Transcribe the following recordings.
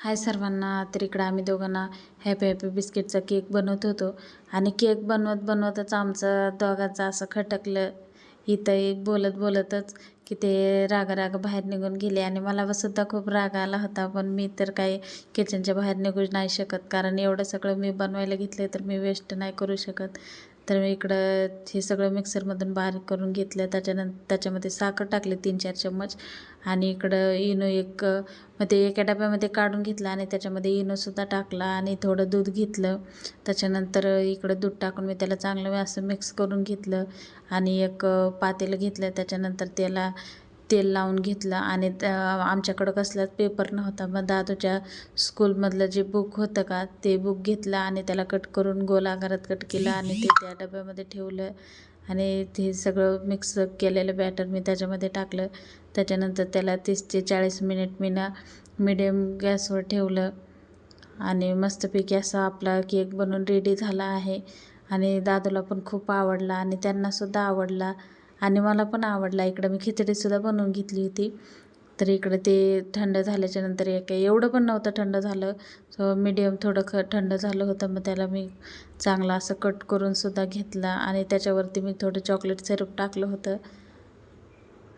हाय सर्वांना. तर इकडं आम्ही दोघांना हॅपी हॅपी बिस्किटचा केक बनवत होतो आणि केक बनवत बनवतच आमचं दोघांचं असं खटकलं. इथं एक बोलत बोलतच की ते राग बाहेर निघून गेले आणि मला सुद्धा खूप राग आला होता. पण मी तर काही किचनच्या बाहेर निघू नाही शकत, कारण एवढं सगळं मी बनवायला घेतलं तर मी वेस्ट नाही करू शकत. तर मी इकडं हे सगळं मिक्सरमधून बारीक करून घेतलं. त्याच्यामध्ये साखर टाकली 3-4 चम्मच आणि इकडं इनो मग ते एका डब्यामध्ये काढून घेतलं आणि त्याच्यामध्ये इनोसुद्धा टाकला आणि थोडं दूध घेतलं. त्याच्यानंतर इकडं दूध टाकून मी त्याला चांगलं असं मिक्स करून घेतलं आणि एक पातेलं घेतलं. त्याच्यानंतर त्याला तेल लावून घेतलं आणि आमच्याकडं कसलाच पेपर नव्हता. मग दादूच्या स्कूलमधलं जे बुक होतं का, ते बुक घेतलं आणि त्याला कट करून गोल आकारात कट केलं आणि ते त्या डब्यामध्ये ठेवलं आणि ते सगळं मिक्स केलेलं बॅटर मी त्याच्यामध्ये टाकलं. त्याच्यानंतर त्याला 30 ते 40 मिनिट मी मिडियम गॅसवर ठेवलं आणि मस्तपैकी असा आपला केक बनवून रेडी झाला आहे. आणि दादूला पण खूप आवडला आणि त्यांनासुद्धा आवडला आणि मला पण आवडला. इकडं मी खिचडीसुद्धा बनवून घेतली होती. तर इकडं ते थंड झाल्याच्यानंतर एवढं पण नव्हतं थंड झालं, सो मीडियम थोडं थंड झालं होतं. मग त्याला मी चांगलं असं कट करूनसुद्धा घेतला आणि त्याच्यावरती मी थोडं चॉकलेट सिरप टाकलं होतं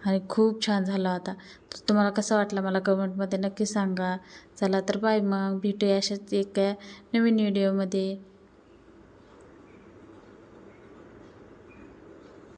आणि खूप छान झाला होता. तर तुम्हाला कसं वाटलं मला कमेंटमध्ये नक्की सांगा. चला तर बाय, मग भेटूया अशाच एका नवीन व्हिडिओमध्ये.